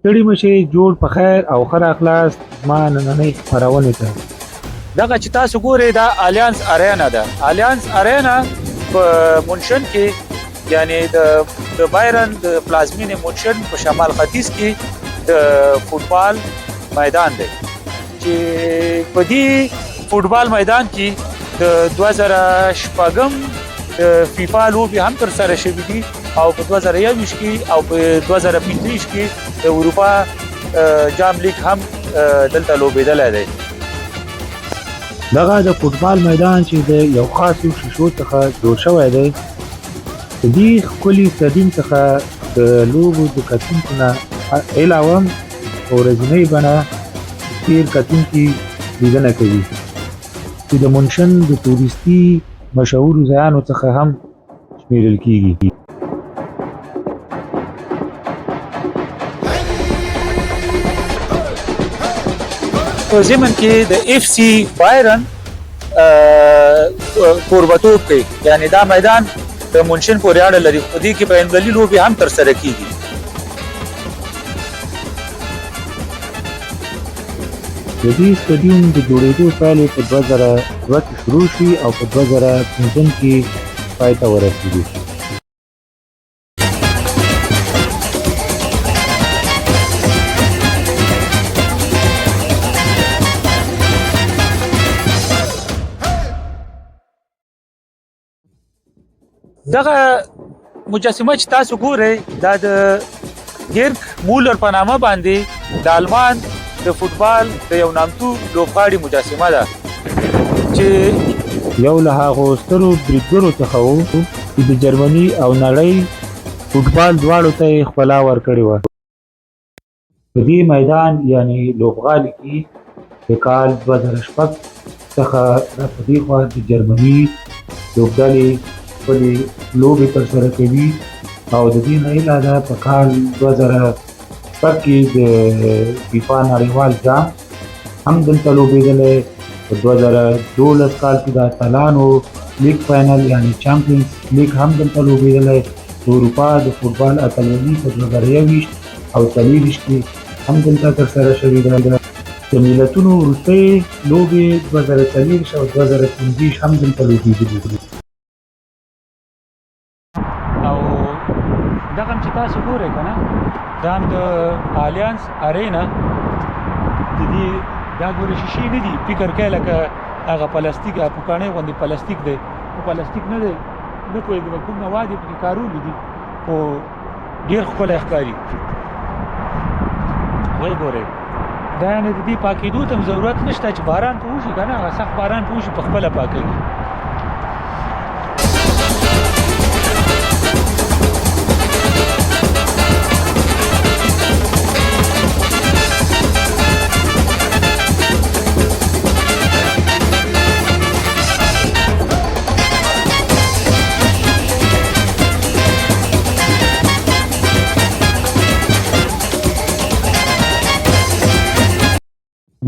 ستړي مشي جوړ په خیر او ښه راغلاست زما نننۍ خپرونې ته. دغه چې تاسو ګورئ دا الیانس ارینا ده. الیانس ارینا په مونشن کې یعنی د بایرن د پلازمینې مونشن په شمال ختیځ کې د فوټبال میدان دی چې په دې فوټبال میدان کې د 2006 د فیفا لوبي هم تر سره شوې دي او په 2021 کې او په 2025 کې د اروپا جام لیگ هم دلته لوبېدلی دی. دغه د فوټبال میدان چې د یو خاصو شیشو څخه جوړ شوی دی د دې ښکلي سټډیم څخه د لوبو د کتونکو نه علاوه په ورځنۍ بڼه ډېر کتونکي لیدنه کوي چې د مونشن د تورستي مشهورو ځایانو څخه هم شمیرل کیږي. په ضمن کې د اف سی بایرن کوربتوب کوي یعنی دا میدان د مونشن پورې اړه لري په دې کې بین‌المللي لوبي هم تر سره کیږي. د دې سټډیوم د جوړېدو کال په 2002 کې شروع شي او په 2015 کې پای ته ورسېږي. دغه مجسمه چې تاسو ګورئ دا د ګیرک مولر په نامه باندې د آلمان د فوټبال د یو نامتو لوبغاړي مجسمه ده چې یو له هغو سترو بریدګرو څخه و چې د جرمني او نړۍ فوټبال دواړو ته یې ښکلا ورکړې وه. په دې میدان یعنی لوبغالي کې د کال 2006 څخه را په دې خوا د جرمني لوبډلې خپلې لوبې ترسره کوي او د دې نه علاوه په کال 2006 کې د فیفا نړیوال جام هم دلته لوبېدلی. په 2012 کال کې د اتلانو لیګ فاینل یعنی چامپیونز لیګ هم دلته لوبېدلی. د اروپا د فوټبال اتلولي په 2021 او 2023 کې هم دلته ترسره شوې ده. د ملتونو وروستۍ لوبې 2023 او 2025 هم دلته لوبېدلي دي. دغه چې تاسو ګورئ کنه دا هم د الیانس ارینا د دې دا ګورئ شیشې نه دي فکر کوي لکه هغه پلاستیک پوکاڼې غوندې پلاستیک دی خو پلاستیک نه دی نه پوهېږم کوم مواد یې پکې کارولي دي خو ډېر ښکلی ښکاري. وایي ګورئ دا یعنې د دې پاکېدو ته هم ضرورت نشته چې باران په وشي که نه هغه سخت باران په وشي په خپله پاکوي.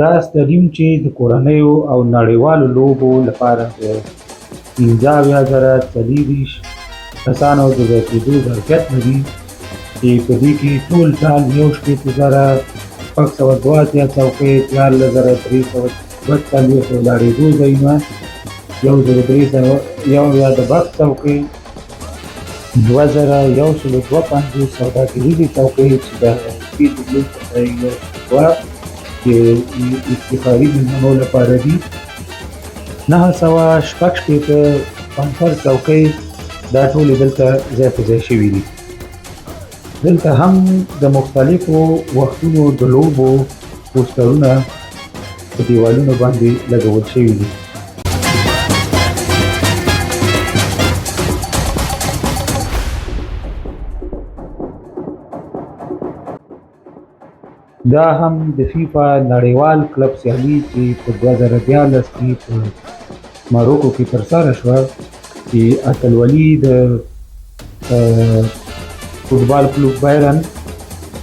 دا سټډیوم چې د کورنیو او نړیوالو لوبو لپاره د 15,040 کسانو د ځای کېدو ظرفیت لري چې په دې کې ټول ټال 1,602 څوکۍ، 14,342 ولاړېدو ځایونه، 1,301 د بکس څوکۍ، 2,152 سوداګریزې څوکۍ چې د سپید لوب څخه یوه چې افتخاري مېلمنو لپاره دي، 916 پنځر څوکۍ دا ټولې دلته ځای په ځای شوي دي. دلته هم د مختلفو وختونو د لوبو پوسټرونه په دیوالونو باندې لګول شوي دي. دا هم د فیفا نړیوال کلب سیالي چې په 2014 کې په ماروکو کې ترسره شوه چې اتلولي د فوټبال کلوب بایرن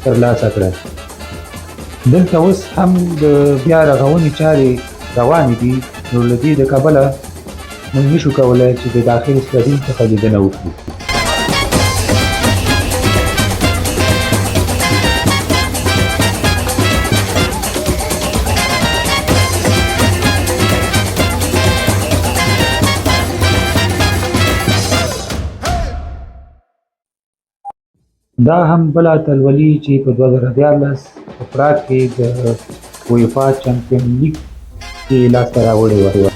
ترلاسه کړه. دلته اوس هم د بیا رغونې چارې روانې دي، نو له دې د کبله موږ نشو کولی چې د داخل سټډیوم څخه لیدنه وکړو. دا هم بله اتلولي چې په 2014 په پراګ کې د ویفا چمپیون لیګ کې لاسته راوړې وه.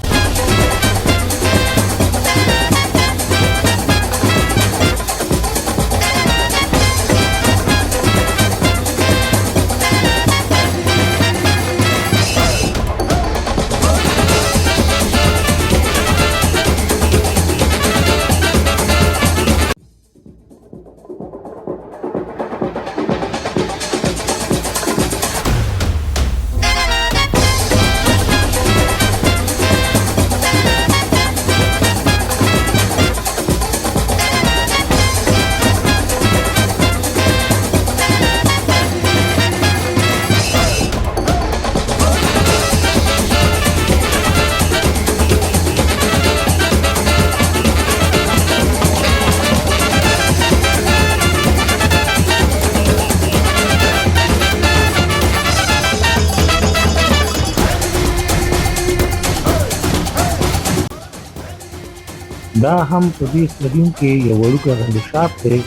دا هم په دې سټیډیم کې یو وړوکی غوندې شاپ دی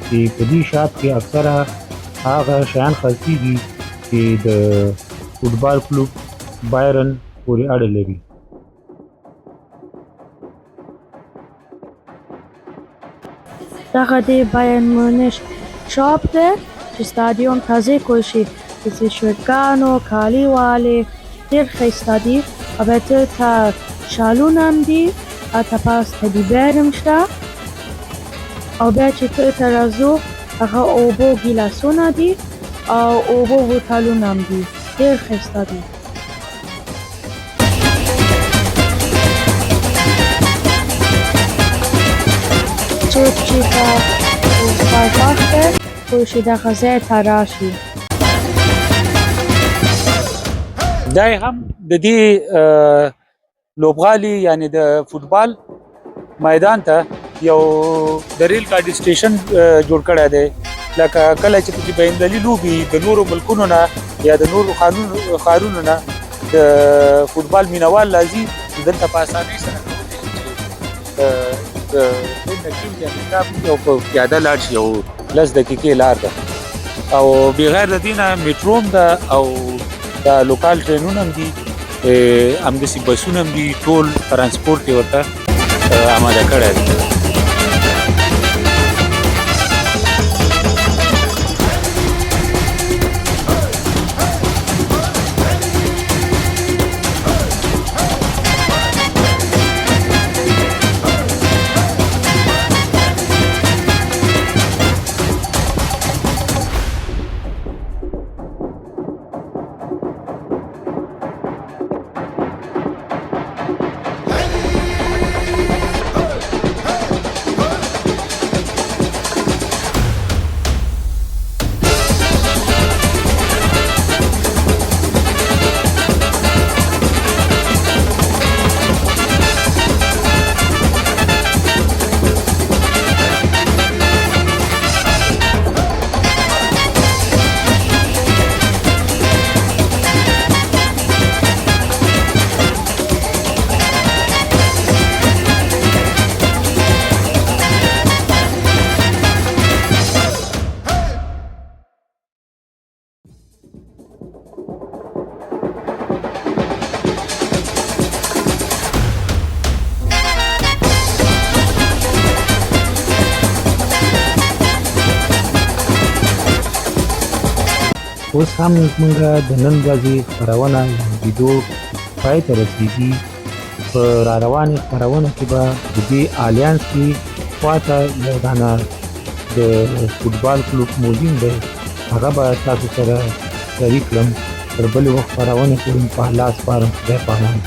چې په دې شاپ کې اکثره هغه شیان خرڅېږي چې د فوټبال کلوب بایرن پورې اړه لري. دغه د بایرن مونیخ شاپ دی چې ستادیوم تازه کړی شي. د شرټګانو کالي والې ډېر ښایسته دي. البته تا شالونه هم دي او تا پاس تدي بیر هم شته. او بیا چې ته راځو هغه اوبو ګیلاسونه دي او اوبو بوتلونه هم دي. ډېر ښایسته دي. څوک چې ته فوټبال خوښ دی کولی شي دغه ځای ته راشي. دا هم د دې لوبغالي یعنی د فوټبال میدان ته یو د ریل ګاډي سټیشن جوړ کړی دی. لکه کله چې پکې بینالمللي لوبې د نورو ملکونو نه یا د نورو ښارونو نه د فوټبال مینوال راځي، دلته په اسانۍ سره کولی شي چې د نقیم جانب یو په پیاده لاړ شي. یو 10 دقیقې لار ده او بغیر د دې نه میټرو هم ده او دا لوکال ټرینونه هم دي، همداسې بسونه هم دي. ټول ترانسپورټ یې ورته آماده کړی دی. اوس هم زموږ د نن ورځې خپرونه ویډیو پای ته رسېږي. په را روانې خپرونه کې به د دې آلیانس کې خواته یو دانه د فوټبال کلوب موزیم دی، هغه به تاسو سره شریک کړم. تر بلې وخت خپرونه کې په الله سپارم. خدای پامان.